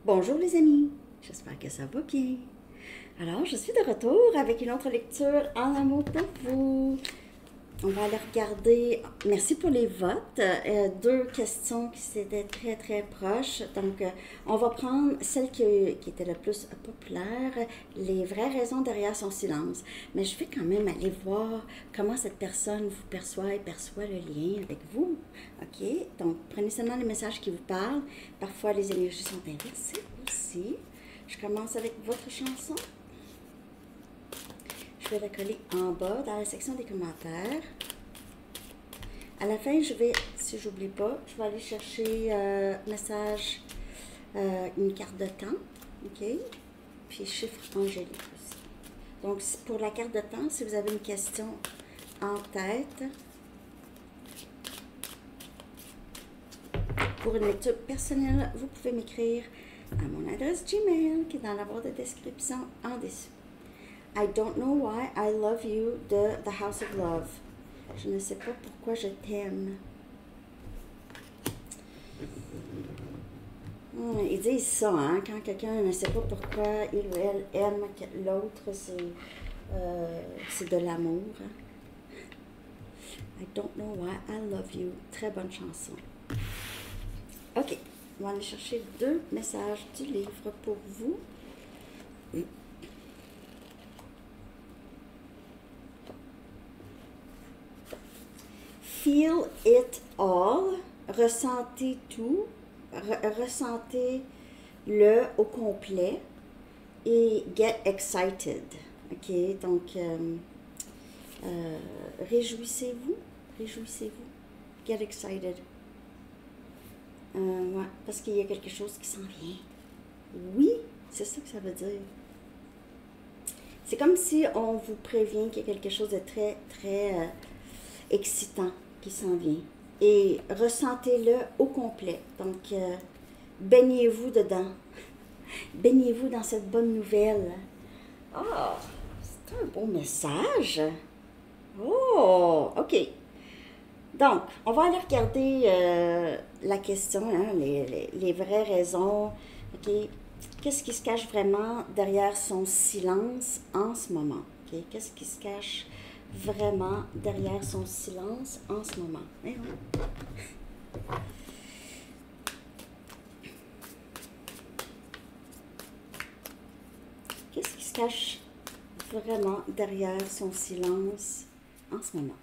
Bonjour les amis, j'espère que ça va bien. Alors, je suis de retour avec une autre lecture en amour pour vous. On va aller regarder, merci pour les votes, deux questions qui étaient très très proches. Donc, on va prendre celle qui était la plus populaire, les vraies raisons derrière son silence. Mais je vais quand même aller voir comment cette personne vous perçoit et perçoit le lien avec vous. OK? Donc, prenez seulement les messages qui vous parlent. Parfois, les énergies sont inversées aussi. Je commence avec votre chanson. Je vais la coller en bas dans la section des commentaires. À la fin, je vais, si j'oublie pas, je vais aller chercher message, une carte de temps, OK? Puis chiffre angélique aussi. Donc, pour la carte de temps, si vous avez une question en tête, pour une lecture personnelle, vous pouvez m'écrire à mon adresse Gmail qui est dans la barre de description en dessous. I don't know why I love you de The House of Love. Je ne sais pas pourquoi je t'aime. Ils disent ça, hein, quand quelqu'un ne sait pas pourquoi il ou elle aime l'autre, c'est de l'amour. Hein. I don't know why I love you. Très bonne chanson. OK, on va aller chercher deux messages du livre pour vous. Feel it all, ressentez tout, ressentez-le au complet et get excited. OK, donc réjouissez-vous, réjouissez-vous, get excited. Ouais, parce qu'il y a quelque chose qui s'en vient. Oui, c'est ça que ça veut dire. C'est comme si on vous prévient qu'il y a quelque chose de très, très excitant qui s'en vient. Et ressentez-le au complet. Donc, baignez-vous dedans. Baignez-vous dans cette bonne nouvelle. Ah, c'est un beau message. Oh, OK. Donc, on va aller regarder la question, hein, les vraies raisons. OK. Qu'est-ce qui se cache vraiment derrière son silence en ce moment? OK. Qu'est-ce qui se cache vraiment derrière son silence en ce moment? Qu'est-ce qui se cache vraiment derrière son silence en ce moment?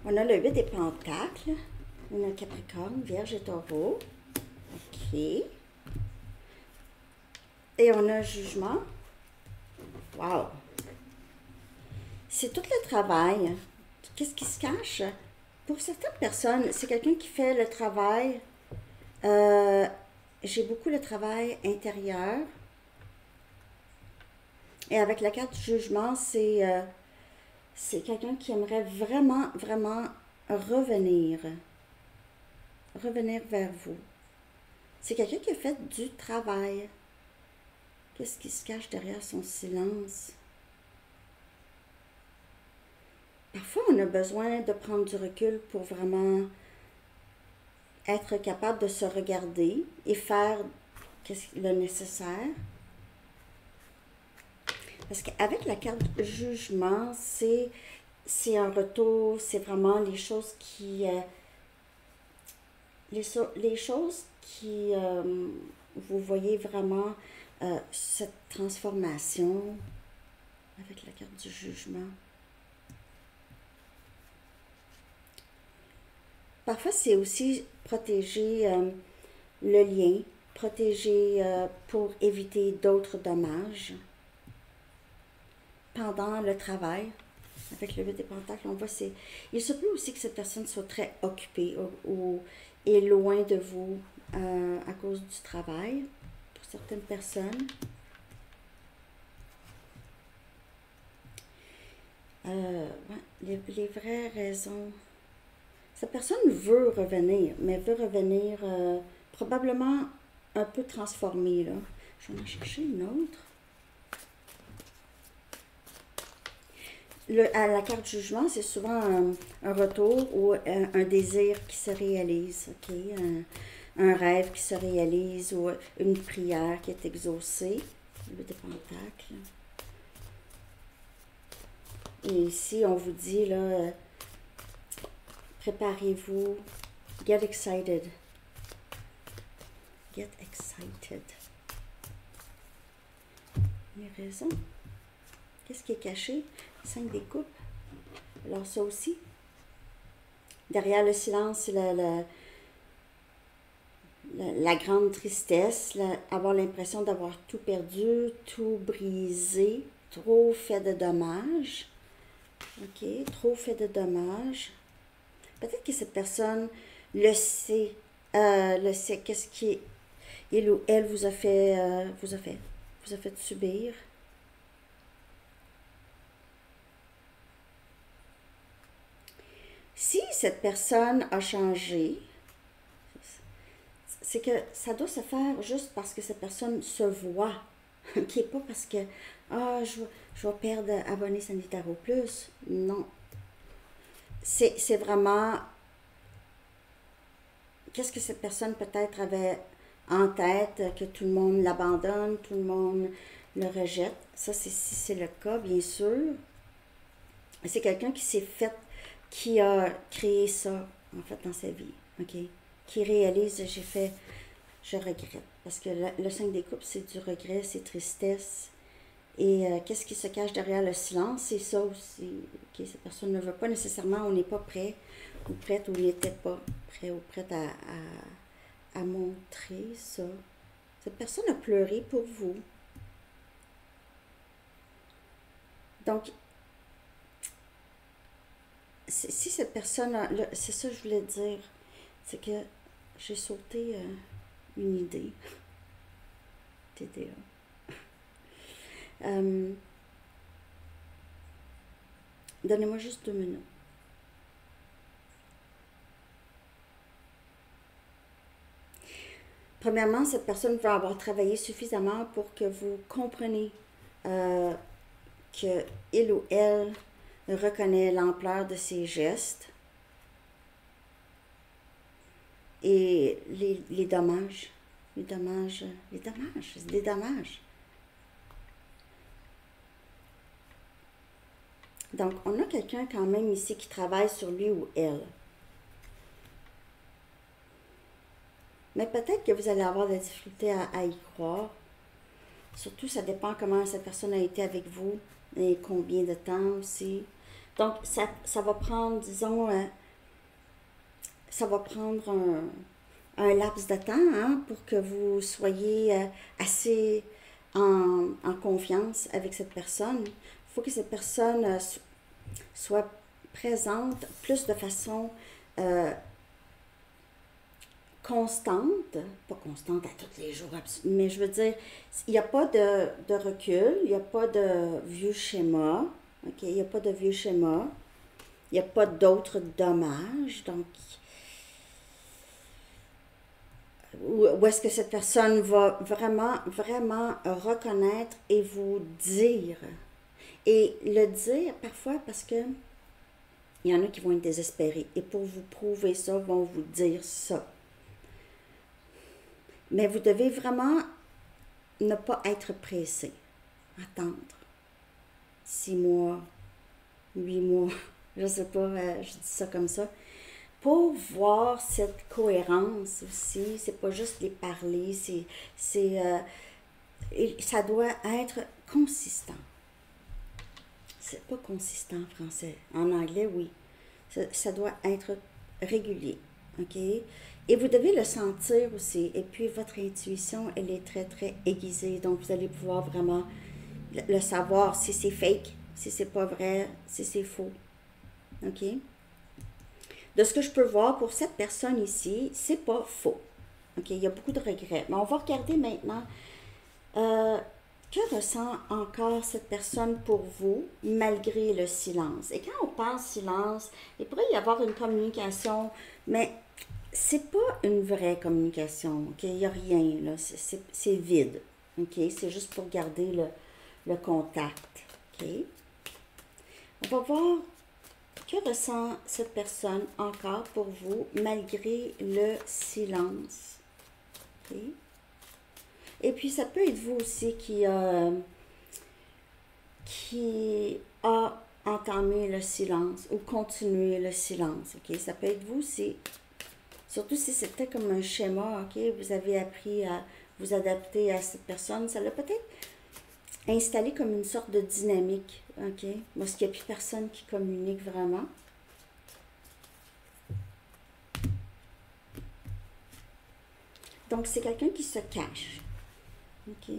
On a le 8 des pentacles, on a Capricorne, Vierge et Taureau. OK. Et on a Jugement. Wow! C'est tout le travail. Qu'est-ce qui se cache? Pour certaines personnes, c'est quelqu'un qui fait le travail. J'ai beaucoup le travail intérieur. Et avec la carte du Jugement, c'est quelqu'un qui aimerait vraiment, vraiment revenir. Revenir vers vous. C'est quelqu'un qui a fait du travail. Qu'est-ce qui se cache derrière son silence? Parfois, on a besoin de prendre du recul pour vraiment être capable de se regarder et faire le nécessaire. Parce qu'avec la carte de Jugement, c'est un retour, c'est vraiment les choses qui... les choses qui... vous voyez vraiment cette transformation avec la carte du Jugement. Parfois, c'est aussi protéger le lien, protéger pour éviter d'autres dommages. Pendant le travail, avec le 8 des pentacles, on voit il se peut aussi que cette personne soit très occupée ou est loin de vous à cause du travail, pour certaines personnes. Ouais, les vraies raisons. Cette personne veut revenir, mais veut revenir probablement un peu transformée, là. Je vais en chercher une autre. À la carte jugement, c'est souvent un retour ou un désir qui se réalise, ok? Un rêve qui se réalise ou une prière qui est exaucée. Le de Pentacles. Et ici, on vous dit, là, préparez-vous, get excited. Get excited. Les raisons. Qu'est-ce qui est caché? 5 des coupes. Alors ça aussi. Derrière le silence, c'est la grande tristesse, avoir l'impression d'avoir tout perdu, tout brisé, trop fait de dommages. OK, trop fait de dommages. Peut-être que cette personne le sait qu'est-ce qui il ou elle vous a fait subir. Si cette personne a changé, c'est que ça doit se faire juste parce que cette personne se voit, qui n'est pas parce que je vais perdre abonné sanitaire au plus. Non. C'est vraiment qu'est-ce que cette personne peut-être avait en tête, que tout le monde l'abandonne, tout le monde le rejette. Ça, si c'est le cas, bien sûr. C'est quelqu'un qui a créé ça, en fait, dans sa vie, ok? Qui réalise, je regrette. Parce que le 5 des coupes, c'est du regret, c'est tristesse. Et qu'est-ce qui se cache derrière le silence? C'est ça aussi. Okay, cette personne ne veut pas nécessairement, on n'est pas prêt, ou prête, ou n'était pas prêt, ou prête à montrer ça. Cette personne a pleuré pour vous. Donc, si cette personne, c'est ça que je voulais dire, c'est que j'ai sauté une idée. TDA. Donnez-moi juste 2 minutes. Premièrement, cette personne va avoir travaillé suffisamment pour que vous compreniez que il ou elle reconnaît l'ampleur de ses gestes et les dommages. Les dommages, c'est des dommages. Donc, on a quelqu'un quand même ici qui travaille sur lui ou elle. Mais peut-être que vous allez avoir des difficultés à y croire. Surtout, ça dépend comment cette personne a été avec vous et combien de temps aussi. Donc, ça va prendre, disons, ça va prendre un laps de temps hein, pour que vous soyez assez en confiance avec cette personne. Il faut que cette personne soit présente plus de façon constante, pas constante à tous les jours, mais je veux dire, il n'y a pas de recul, il n'y a pas de vieux schéma, ok, il n'y a pas de vieux schéma, il n'y a pas d'autres dommages, donc où est-ce que cette personne va vraiment reconnaître et vous dire, et le dire parfois parce que il y en a qui vont être désespérés, et pour vous prouver ça, vont vous dire ça. Mais vous devez vraiment ne pas être pressé. Attendre. 6 mois, 8 mois, je ne sais pas, je dis ça comme ça. Pour voir cette cohérence aussi, c'est pas juste les parler, ça doit être consistant. C'est pas consistant en français. En anglais, oui. Ça doit être régulier. OK? Et vous devez le sentir aussi. Et puis, votre intuition, elle est très, très aiguisée. Donc, vous allez pouvoir vraiment le savoir si c'est fake, si c'est pas vrai, si c'est faux. OK? De ce que je peux voir pour cette personne ici, c'est pas faux. OK? Il y a beaucoup de regrets. Mais on va regarder maintenant que ressent encore cette personne pour vous, malgré le silence. Et quand on parle silence, il pourrait y avoir une communication, mais c'est pas une vraie communication, ok? Il n'y a rien, là. C'est vide, ok? C'est juste pour garder le contact, ok? On va voir que ressent cette personne encore pour vous malgré le silence. OK? Et puis, ça peut être vous aussi qui a entamé le silence ou continué le silence. OK? Ça peut être vous aussi. Surtout si c'était comme un schéma, OK? Vous avez appris à vous adapter à cette personne. Ça l'a peut-être installé comme une sorte de dynamique, OK? Parce qu'il n'y a plus personne qui communique vraiment. Donc, c'est quelqu'un qui se cache, OK?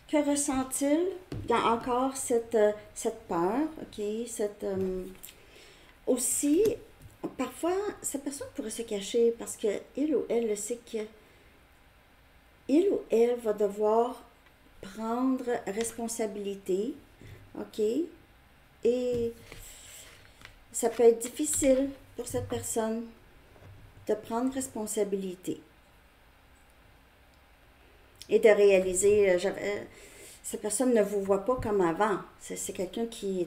Que ressent-il? Il y a encore cette peur, OK? Aussi, parfois, cette personne pourrait se cacher parce qu'il ou elle le sait que il ou elle va devoir prendre responsabilité, OK? Et ça peut être difficile pour cette personne de prendre responsabilité et de réaliser, cette personne ne vous voit pas comme avant. C'est quelqu'un qui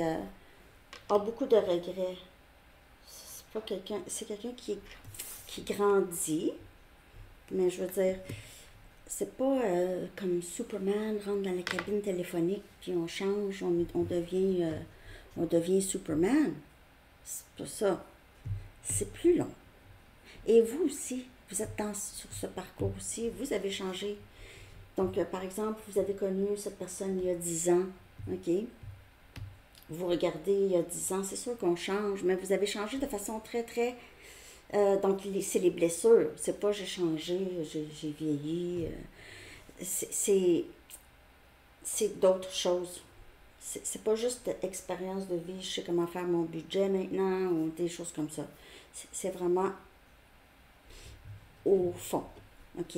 a beaucoup de regrets. C'est pas quelqu'un, c'est quelqu'un qui grandit, mais je veux dire, c'est pas comme Superman rentre dans la cabine téléphonique puis on change, on devient Superman. C'est pas ça. C'est plus long. Et vous aussi, vous êtes sur ce parcours aussi, vous avez changé. Donc, par exemple, vous avez connu cette personne il y a 10 ans, OK? Vous regardez il y a 10 ans, c'est sûr qu'on change, mais vous avez changé de façon très, très... donc, c'est les blessures. C'est pas j'ai changé, j'ai vieilli. C'est d'autres choses. C'est pas juste expérience de vie, je sais comment faire mon budget maintenant, ou des choses comme ça. C'est vraiment au fond, OK?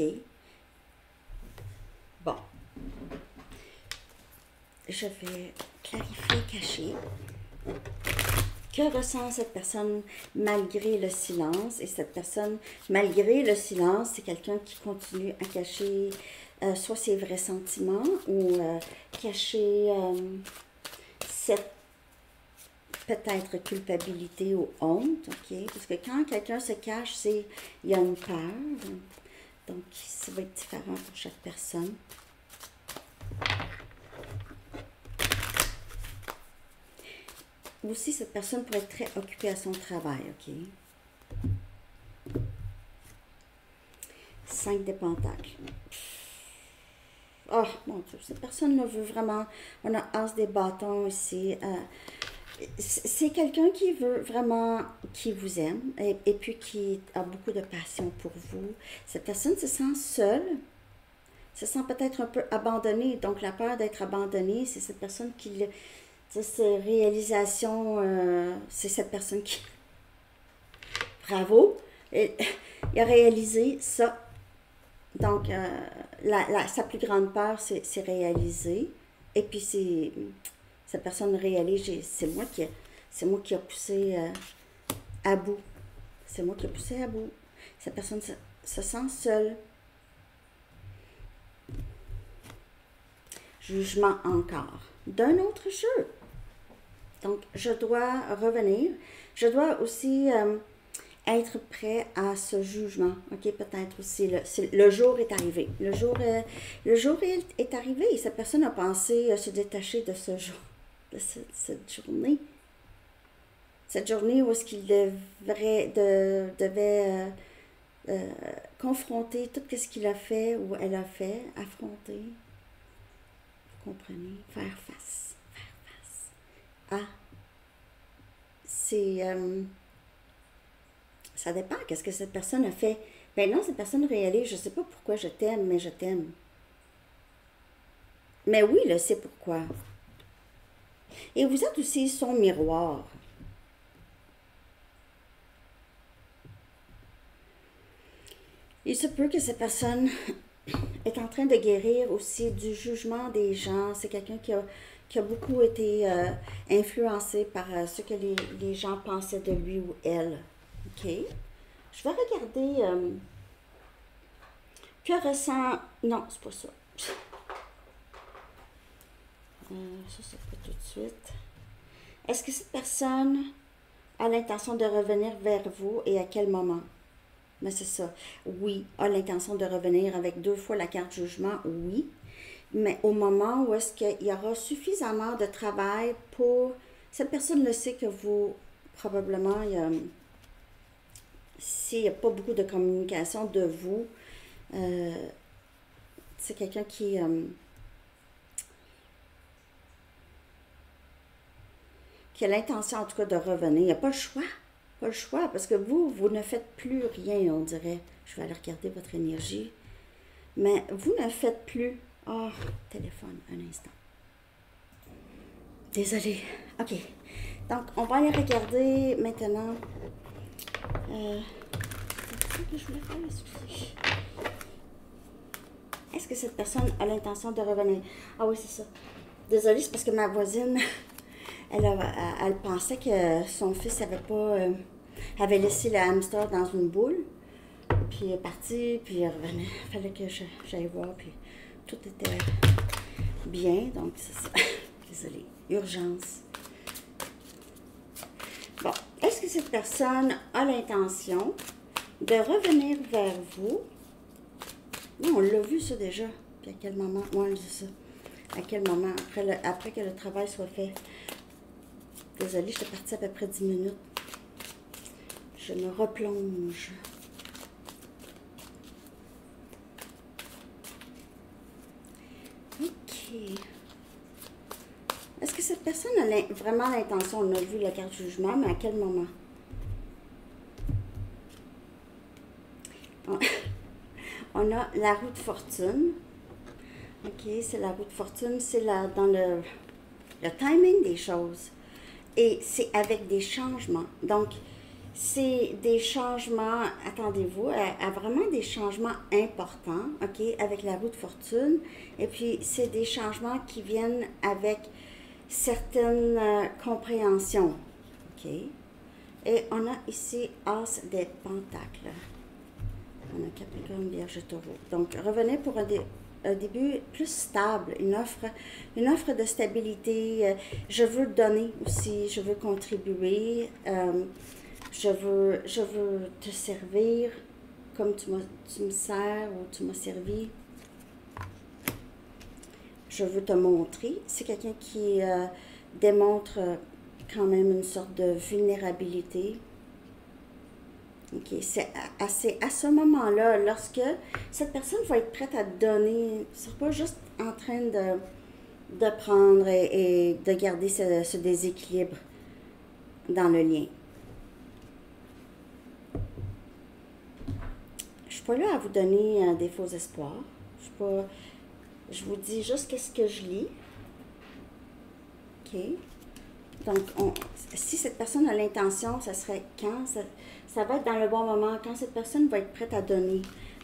Bon. Je vais clarifier, cacher. Que ressent cette personne malgré le silence? Et cette personne, malgré le silence, c'est quelqu'un qui continue à cacher soit ses vrais sentiments ou cacher cette peut-être culpabilité ou honte, OK? Parce que quand quelqu'un se cache, il y a une peur. Donc, ça va être différent pour chaque personne. Aussi, cette personne pourrait être très occupée à son travail, OK? 5 de pentacles. Oh, mon Dieu, cette personne veut vraiment... On a as des bâtons ici. C'est quelqu'un qui veut vraiment... qui vous aime et puis qui a beaucoup de passion pour vous. Cette personne se sent seule, se sent peut-être un peu abandonnée. Donc, la peur d'être abandonnée, c'est cette personne qui... Cette réalisation, c'est cette personne qui... Bravo! Il a réalisé ça. Donc, sa plus grande peur, c'est réaliser. Et puis, cette personne réalise, c'est moi qui a poussé à bout. C'est moi qui a poussé à bout. Cette personne se sent seule. Jugement encore. D'un autre jeu. Donc, je dois revenir. Je dois aussi être prêt à ce jugement. OK, peut-être aussi. Le jour est arrivé. Le jour est arrivé et cette personne a pensé se détacher de ce jour, de cette journée. Cette journée où est-ce qu'il devait confronter tout ce qu'il a fait ou elle a fait, affronter. Vous comprenez? Faire face. Ah, c'est... ça dépend. Qu'est-ce que cette personne a fait? Ben non, cette personne réalise, je ne sais pas pourquoi je t'aime, mais je t'aime. Mais oui, elle sait pourquoi. Et vous êtes aussi son miroir. Il se peut que cette personne est en train de guérir aussi du jugement des gens. C'est quelqu'un qui a beaucoup été influencé par ce que les gens pensaient de lui ou elle. OK? Je vais regarder que ressent... Non, c'est pas ça. Ça, c'est pas tout de suite. Est-ce que cette personne a l'intention de revenir vers vous et à quel moment? Mais c'est ça. Oui, a l'intention de revenir avec 2 fois la carte jugement, oui. Mais au moment où est-ce qu'il y aura suffisamment de travail pour... Cette personne le sait que vous, probablement, s'il n'y a pas beaucoup de communication de vous, c'est quelqu'un qui a l'intention en tout cas de revenir. Il n'y a pas le choix. Pas le choix, parce que vous ne faites plus rien, on dirait. Je vais aller regarder votre énergie. Mais vous ne faites plus... Oh, téléphone, un instant. Désolée. OK. Donc, on va aller regarder maintenant... c'est ça que je voulais faire, excusez. Est-ce que cette personne a l'intention de revenir? Ah oui, c'est ça. Désolée, c'est parce que ma voisine, elle pensait que son fils avait laissé le hamster dans une boule. Puis il est parti, puis il revenait. Il fallait que j'aille voir, puis tout était bien. Donc, c'est ça. Désolée. Urgence. Bon. Est-ce que cette personne a l'intention de revenir vers vous? Non, on l'a vu ça déjà. Puis à quel moment? Oui, c'est ça. À quel moment? Après que le travail soit fait. Désolée, j'étais partie à peu près 10 minutes. Je me replonge. OK. Est-ce que cette personne a vraiment l'intention? On a vu la carte jugement, mais à quel moment? On a la roue de fortune. OK, c'est la roue de fortune. C'est dans le timing des choses. Et c'est avec des changements. Donc, c'est des changements, attendez-vous, à vraiment des changements importants, OK, avec la roue de fortune. Et puis, c'est des changements qui viennent avec certaines compréhensions, OK. Et on a ici As des Pentacles. On a Capricorne, Vierge, Taureau. Donc, revenez pour un début plus stable, une offre de stabilité. Je veux donner aussi, je veux contribuer. Je veux te servir comme tu me sers ou tu m'as servi. Je veux te montrer. C'est quelqu'un qui démontre quand même une sorte de vulnérabilité. OK. C'est à ce moment-là, lorsque cette personne va être prête à donner, ce ne sera pas juste en train de prendre et de garder ce déséquilibre dans le lien. Je ne suis pas là à vous donner des faux espoirs. Je vous dis juste qu'est-ce que je lis. OK. Donc, si cette personne a l'intention, ça serait quand? Ça va être dans le bon moment, quand cette personne va être prête à donner,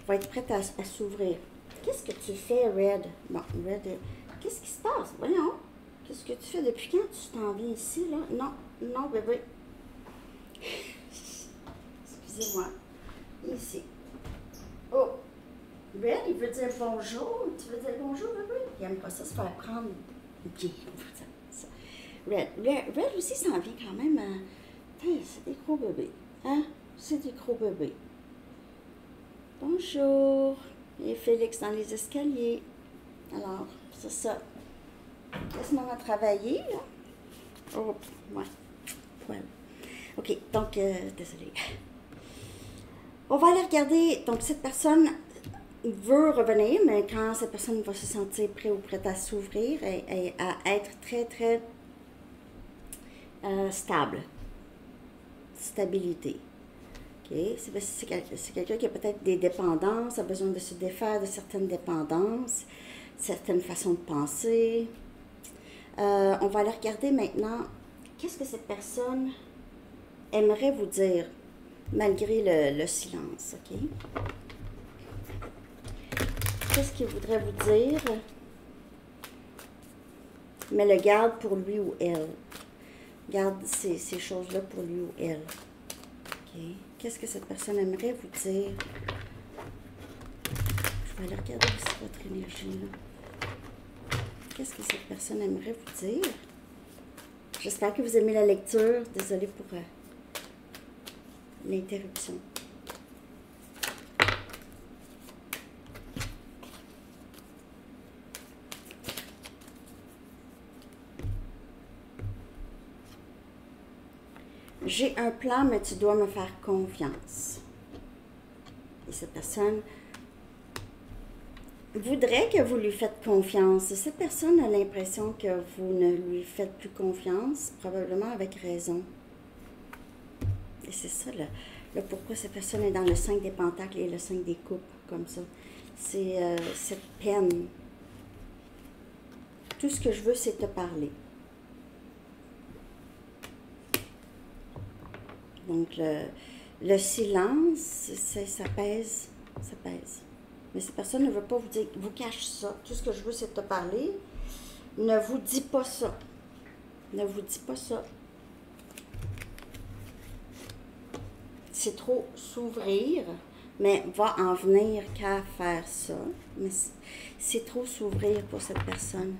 va être prête à s'ouvrir. Qu'est-ce que tu fais, Red? Bon, Red, qu'est-ce qui se passe? Voyons. Qu'est-ce que tu fais? Depuis quand tu t'en viens ici, là? Non, non, bébé. Excusez-moi. Ici. Oh! Red, il veut dire bonjour. Tu veux dire bonjour, bébé? Il n'aime pas ça, se faire prendre. OK, on va dire ça. Red aussi s'en vient quand même. C'est des gros bébés. Hein? C'est des gros bébés. Bonjour. Et Félix dans les escaliers. Alors, c'est ça. Laisse-moi travailler, là. Oh, ouais. Voilà. OK, donc, désolée. On va aller regarder. Donc, cette personne veut revenir, mais quand cette personne va se sentir prête ou prête à s'ouvrir et à être très, très stable. Stabilité. Okay. C'est quelqu'un qui a peut-être des dépendances, a besoin de se défaire de certaines dépendances, certaines façons de penser. On va aller regarder maintenant qu'est-ce que cette personne aimerait vous dire malgré le silence. OK? Qu'est-ce qu'il voudrait vous dire, mais le garde pour lui ou elle. Garde ces choses-là pour lui ou elle. OK? Qu'est-ce que cette personne aimerait vous dire? Je vais aller regarder aussi votre énergie, là. Qu'est-ce que cette personne aimerait vous dire? J'espère que vous aimez la lecture. Désolée pour l'interruption. J'ai un plan, mais tu dois me faire confiance. Et cette personne voudrait que vous lui faites confiance. Cette personne a l'impression que vous ne lui faites plus confiance, probablement avec raison. Et c'est ça, le pourquoi cette personne est dans le 5 des pentacles et le 5 des coupes, comme ça. C'est cette peine. Tout ce que je veux, c'est te parler. Donc, le silence, ça pèse, ça pèse. Mais cette personne ne veut pas vous dire, vous cache ça. Tout ce que je veux, c'est te parler. Ne vous dis pas ça. Ne vous dis pas ça. C'est trop s'ouvrir, mais va en venir qu'à faire ça. Mais c'est trop s'ouvrir pour cette personne.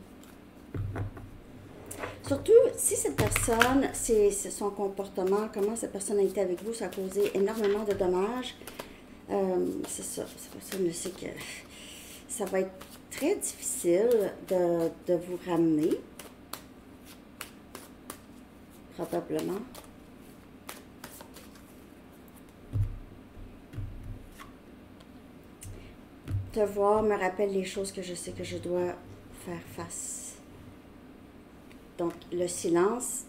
Surtout, si cette personne, c'est son comportement, comment cette personne a été avec vous, ça a causé énormément de dommages. C'est ça, cette personne sait que ça va être très difficile de vous ramener. Probablement. Te voir me rappelle les choses que je sais que je dois faire face. Donc, le silence,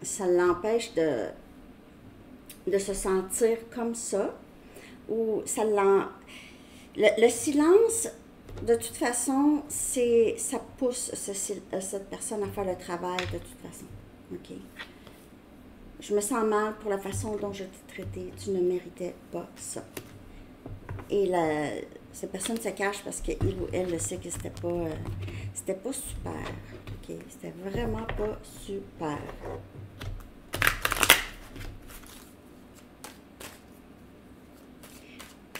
ça l'empêche de se sentir comme ça. Ou ça le silence, de toute façon, ça pousse cette personne à faire le travail de toute façon. OK? Je me sens mal pour la façon dont je t'ai traité. Tu ne méritais pas ça. Et cette personne se cache parce qu'il ou elle le sait que c'était pas super. OK? C'était vraiment pas super.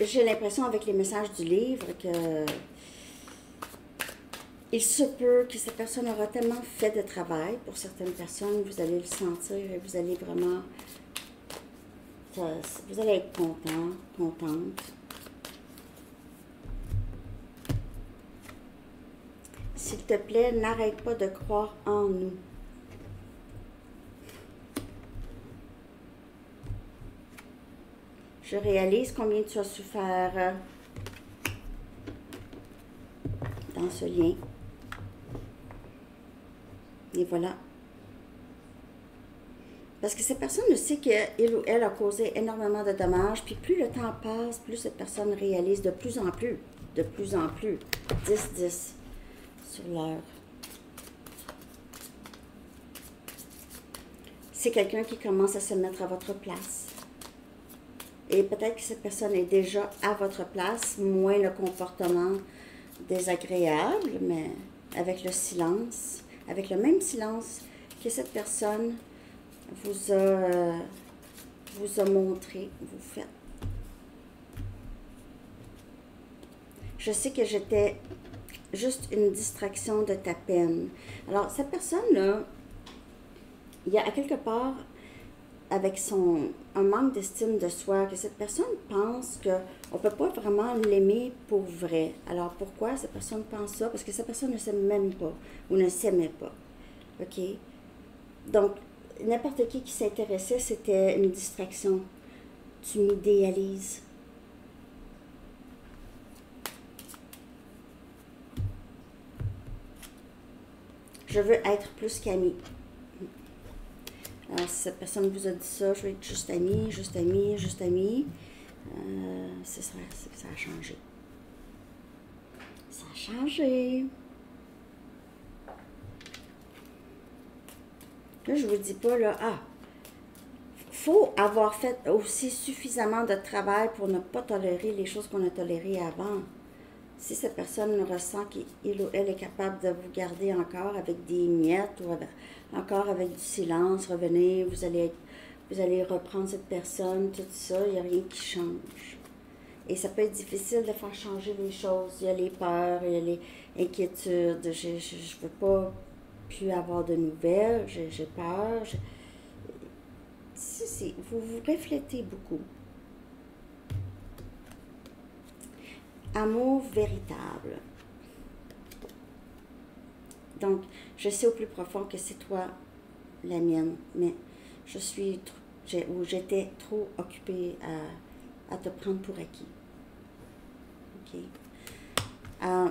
J'ai l'impression avec les messages du livre que il se peut que cette personne aura tellement fait de travail pour certaines personnes, vous allez le sentir et vous allez vraiment, vous allez être content, contente. S'il te plaît, n'arrête pas de croire en nous. Je réalise combien tu as souffert dans ce lien. Et voilà. Parce que cette personne ne sait qu'il ou elle a causé énormément de dommages, puis plus le temps passe, plus cette personne réalise de plus en plus, 10-10 sur l'heure. C'est quelqu'un qui commence à se mettre à votre place. Et peut-être que cette personne est déjà à votre place, moins le comportement désagréable, mais avec le silence, avec le même silence que cette personne vous a montré, vous faites. Je sais que j'étais juste une distraction de ta peine. Alors, cette personne-là, il y a à quelque part, avec un manque d'estime de soi, que cette personne pense qu'on ne peut pas vraiment l'aimer pour vrai. Alors, pourquoi cette personne pense ça? Parce que cette personne ne s'aime même pas ou ne s'aimait pas. OK? Donc, n'importe qui s'intéressait, c'était une distraction. Tu m'idéalises. Je veux être plus qu'amie. Alors, si cette personne vous a dit ça, je vais être juste amie, juste amie, juste amie. C'est ça, ça a changé. Ça a changé. Là, je vous dis pas, là, faut avoir fait aussi suffisamment de travail pour ne pas tolérer les choses qu'on a tolérées avant. Si cette personne ressent qu'il ou elle est capable de vous garder encore avec des miettes ou encore avec du silence, revenez, vous allez reprendre cette personne, tout ça, il n'y a rien qui change. Et ça peut être difficile de faire changer les choses. Il y a les peurs, il y a les inquiétudes. Je veux pas plus avoir de nouvelles, j'ai peur. Vous vous reflétez beaucoup. Amour véritable. Donc, je sais au plus profond que c'est toi la mienne, mais j'étais trop occupée à te prendre pour acquis. OK.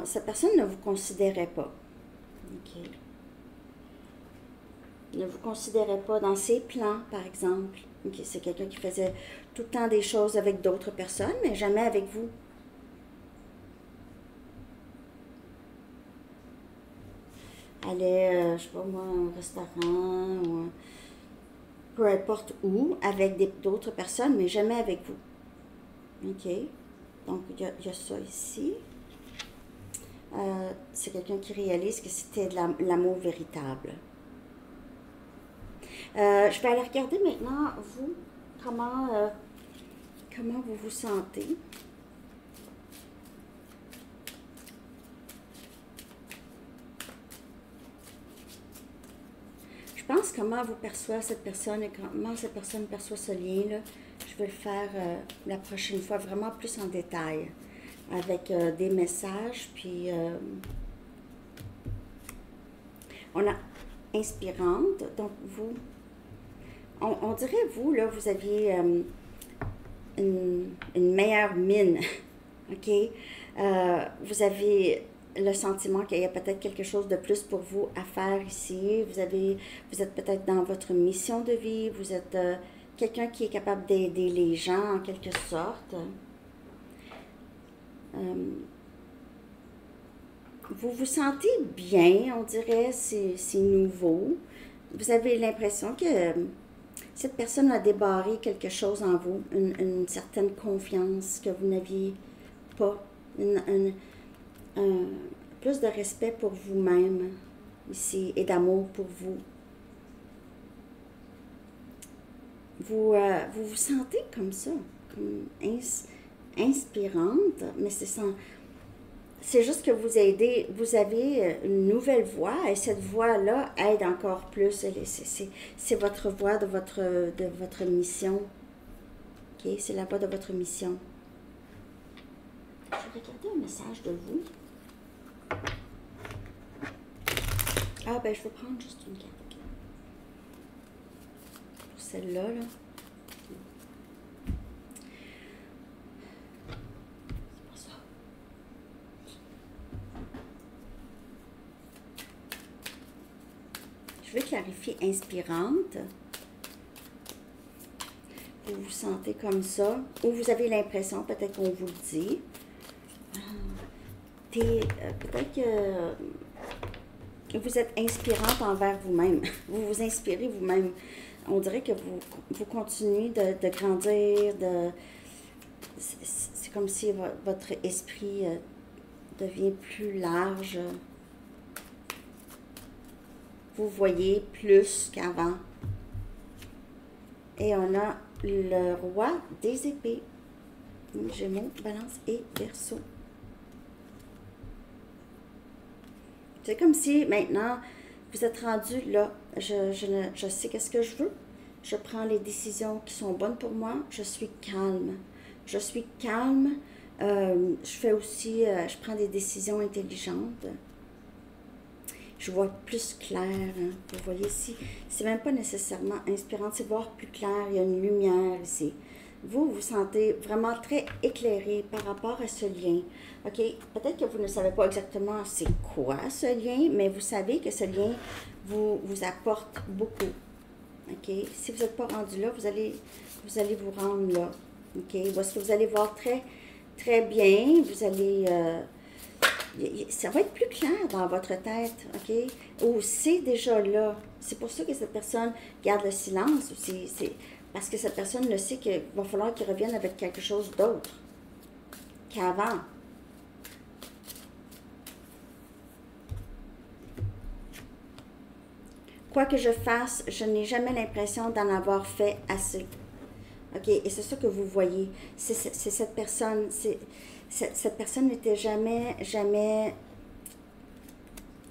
Cette personne ne vous considérait pas. OK. Ne vous considérait pas dans ses plans, par exemple. OK. C'est quelqu'un qui faisait tout le temps des choses avec d'autres personnes, mais jamais avec vous. Allait, je sais pas moi, à un restaurant ou peu importe où, avec d'autres personnes, mais jamais avec vous. OK? Donc, il y a ça ici. C'est quelqu'un qui réalise que c'était de l'amour véritable. Je vais aller regarder maintenant, vous, comment vous vous sentez. Je pense comment vous perçoit cette personne et comment cette personne perçoit ce lien-là. Je vais le faire la prochaine fois vraiment plus en détail, avec des messages, puis on a inspirante, donc vous, on dirait vous, là, vous aviez une meilleure mine, OK? Vous avez le sentiment qu'il y a peut-être quelque chose de plus pour vous à faire ici. Vous êtes peut-être dans votre mission de vie, vous êtes quelqu'un qui est capable d'aider les gens en quelque sorte. Vous vous sentez bien, on dirait, c'est nouveau. Vous avez l'impression que cette personne a débarré quelque chose en vous, une certaine confiance que vous n'aviez pas, plus de respect pour vous-même ici et d'amour pour vous. Vous vous sentez comme ça, comme inspirante, mais c'est juste que vous avez une nouvelle voix et cette voix-là aide encore plus. C'est votre voix de votre mission. OK? C'est la voix de votre mission. Je vais regarder un message de vous. Ah, ben, je vais prendre juste une carte. Pour celle-là, là. C'est pas ça. Je vais clarifier inspirante. Vous vous sentez comme ça. Ou vous avez l'impression, peut-être qu'on vous le dit. Peut-être que vous êtes inspirante envers vous-même. Vous vous inspirez vous-même. On dirait que vous continuez de grandir, c'est comme si votre esprit devient plus large. Vous voyez plus qu'avant. Et on a le roi des épées. Gémeaux, Balance et Verseau. C'est comme si maintenant, vous êtes rendu là. Je sais qu'est-ce que je veux. Je prends les décisions qui sont bonnes pour moi. Je suis calme. Je suis calme. Je fais aussi, je prends des décisions intelligentes. Je vois plus clair. Hein. Vous voyez ici, c'est même pas nécessairement inspirant, c'est voir plus clair. Il y a une lumière ici. Vous vous sentez vraiment très éclairé par rapport à ce lien. OK? Peut-être que vous ne savez pas exactement c'est quoi ce lien, mais vous savez que ce lien vous apporte beaucoup. OK? Si vous n'êtes pas rendu là, vous allez vous rendre là. OK? Où est-ce que vous allez voir très, très bien. Vous allez... ça va être plus clair dans votre tête. OK? Ou c'est déjà là. C'est pour ça que cette personne garde le silence. C'est parce que cette personne le sait qu'il va falloir qu'il revienne avec quelque chose d'autre qu'avant. Quoi que je fasse, je n'ai jamais l'impression d'en avoir fait assez. OK? Et c'est ça que vous voyez. C'est cette personne. Cette personne n'était jamais...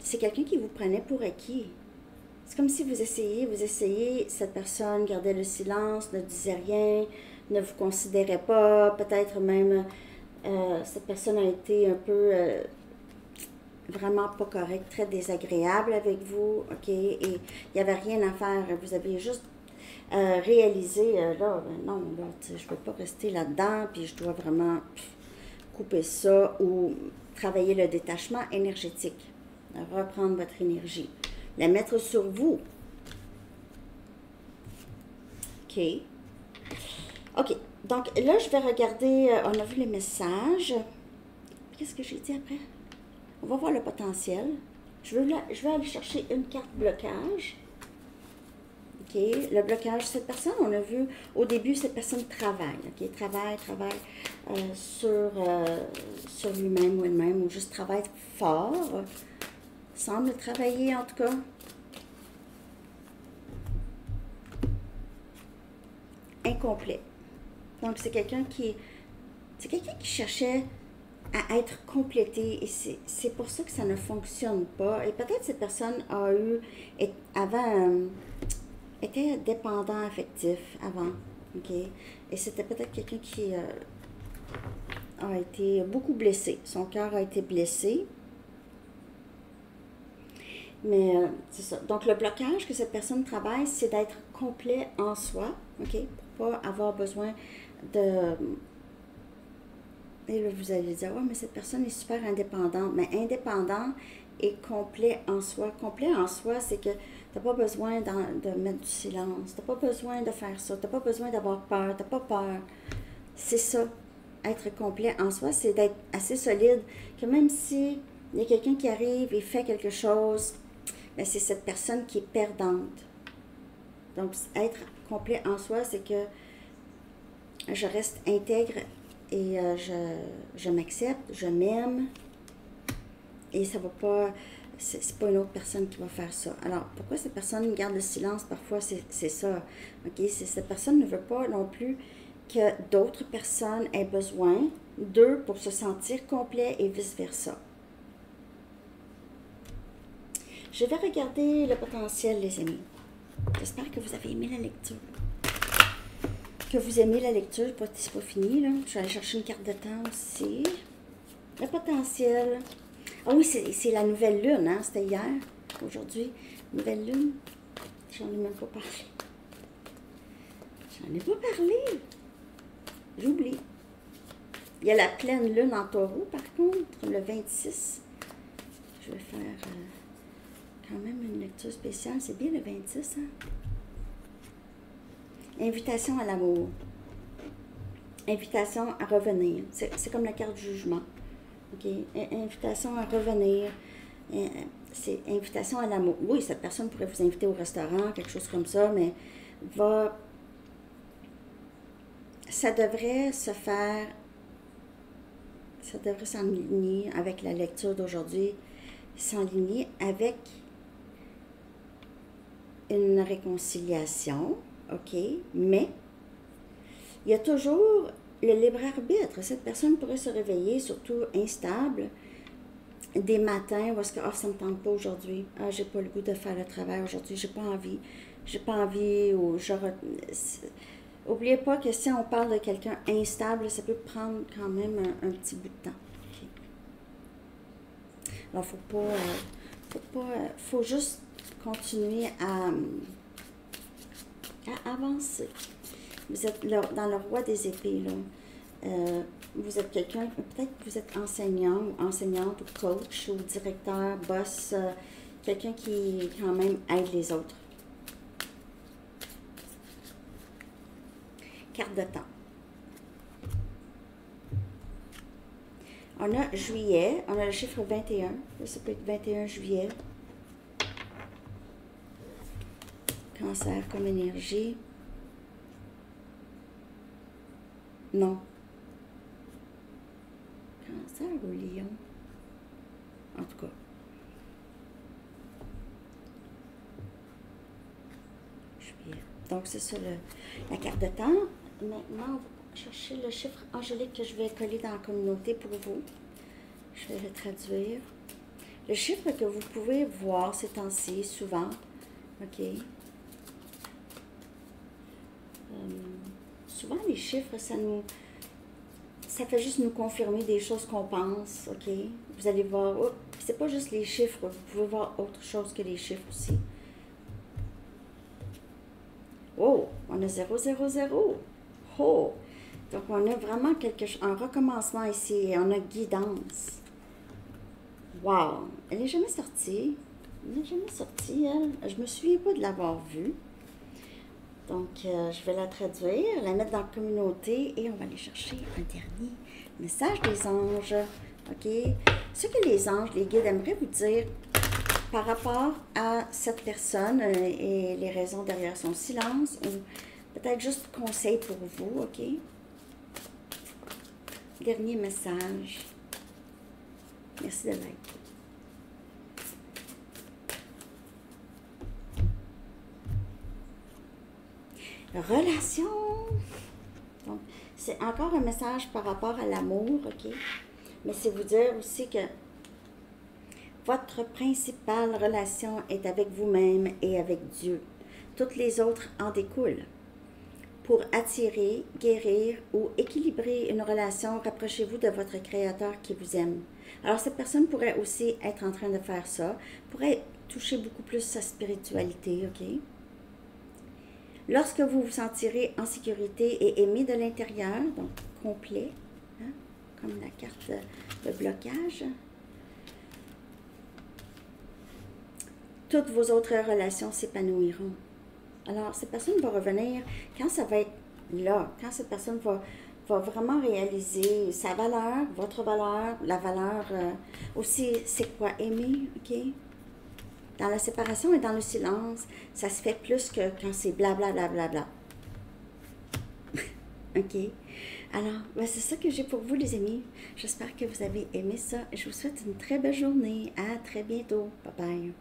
C'est quelqu'un qui vous prenait pour acquis. C'est comme si vous essayez, cette personne gardait le silence, ne disait rien, ne vous considérait pas, peut-être même cette personne a été un peu vraiment pas correcte, très désagréable avec vous, ok, et il n'y avait rien à faire, vous aviez juste réalisé, là, non, là, je ne peux pas rester là-dedans, puis je dois vraiment couper ça ou travailler le détachement énergétique, reprendre votre énergie, la mettre sur vous. OK. OK. Donc là, je vais regarder, on a vu les messages. Qu'est-ce que j'ai dit après? On va voir le potentiel. Je vais aller chercher une carte blocage. OK. Le blocage, cette personne, on a vu au début, cette personne travaille. OK. Travaille sur lui-même ou elle-même, ou juste travaille fort. Semble travailler en tout cas. Incomplet. Donc, c'est quelqu'un qui cherchait à être complété et c'est pour ça que ça ne fonctionne pas. Et peut-être cette personne était dépendant affectif avant, ok? Et c'était peut-être quelqu'un qui a été beaucoup blessé. Son cœur a été blessé. Mais c'est ça. Donc, le blocage que cette personne travaille, c'est d'être complet en soi, ok? Pour pas avoir besoin de... Et là, vous allez dire, ouais, mais cette personne est super indépendante. Mais indépendant et complet en soi. Complet en soi, c'est que tu n'as pas besoin de mettre du silence. Tu n'as pas besoin de faire ça. Tu n'as pas besoin d'avoir peur. Tu n'as pas peur. C'est ça. Être complet en soi, c'est d'être assez solide. Que même si il y a quelqu'un qui arrive et fait quelque chose, ben c'est cette personne qui est perdante. Donc, être complet en soi, c'est que je reste intègre et je m'accepte, je m'aime. Et ça va pas... C'est pas une autre personne qui va faire ça. Alors, pourquoi cette personne garde le silence? Parfois, c'est ça. OK? Cette personne ne veut pas non plus que d'autres personnes aient besoin d'eux pour se sentir complet et vice-versa. Je vais regarder le potentiel, les amis. J'espère que vous avez aimé la lecture. Que vous aimez la lecture, c'est pas fini, là. Je vais aller chercher une carte de temps aussi. Le potentiel. Ah oui, c'est la nouvelle lune, hein? C'était hier, aujourd'hui. Nouvelle lune. J'en ai même pas parlé. J'en ai pas parlé. J'oublie. Il y a la pleine lune en taureau, par contre, le 26. Je vais faire quand même une lecture spéciale. C'est bien le 26, hein? Invitation à l'amour. Invitation à revenir. C'est comme la carte du jugement. OK? Invitation à revenir. C'est invitation à l'amour. Oui, cette personne pourrait vous inviter au restaurant, quelque chose comme ça, mais ça devrait se faire, ça devrait s'enligner avec la lecture d'aujourd'hui, s'enligner avec une réconciliation, OK? Mais il y a toujours le libre arbitre. Cette personne pourrait se réveiller, surtout instable, des matins où est-ce que ça me tente pas aujourd'hui, j'ai pas le goût de faire le travail aujourd'hui, j'ai pas envie, ou oubliez pas que si on parle de quelqu'un instable, ça peut prendre quand même un petit bout de temps. Okay. Alors faut juste continuer à avancer. Vous êtes dans le roi des épées, là. Vous êtes quelqu'un, peut-être que vous êtes enseignant ou enseignante ou coach ou directeur, boss, quelqu'un qui quand même aide les autres. Carte de temps. On a juillet, on a le chiffre 21, ça peut être 21 juillet. Cancer comme énergie. Non. Cancer ou lion? En tout cas. Juillet. Donc, c'est ça la carte de temps. Maintenant, on va chercher le chiffre angélique que je vais coller dans la communauté pour vous. Je vais le traduire. Le chiffre que vous pouvez voir ces temps-ci, souvent, OK? Souvent, les chiffres, ça fait juste nous confirmer des choses qu'on pense, OK? Vous allez voir, oh, c'est pas juste les chiffres, vous pouvez voir autre chose que les chiffres aussi. Oh, on a 0, 0, 0. Oh! Donc, on a vraiment un recommencement ici et on a guidance. Wow! Elle n'est jamais sortie. Elle n'est jamais sortie, elle. Je me souviens pas de l'avoir vue. Donc, je vais la traduire, la mettre dans la communauté et on va aller chercher un dernier message des anges. OK? Ce que les anges, les guides aimeraient vous dire par rapport à cette personne et les raisons derrière son silence ou peut-être juste conseil pour vous, OK? Dernier message. Merci de l'aide. Relation. Donc, c'est encore un message par rapport à l'amour, OK? Mais c'est vous dire aussi que votre principale relation est avec vous-même et avec Dieu. Toutes les autres en découlent. Pour attirer, guérir ou équilibrer une relation, rapprochez-vous de votre Créateur qui vous aime. Alors, cette personne pourrait aussi être en train de faire ça, pourrait toucher beaucoup plus sa spiritualité, OK? Lorsque vous vous sentirez en sécurité et aimé de l'intérieur, donc complet, hein, comme la carte de blocage, toutes vos autres relations s'épanouiront. Alors, cette personne va revenir quand ça va être là, quand cette personne va vraiment réaliser sa valeur, votre valeur, la valeur aussi, c'est quoi aimer, OK? Dans la séparation et dans le silence, ça se fait plus que quand c'est blablabla. Bla, bla, bla. OK? Alors, ben c'est ça que j'ai pour vous, les amis. J'espère que vous avez aimé ça. Je vous souhaite une très belle journée. À très bientôt. Bye bye.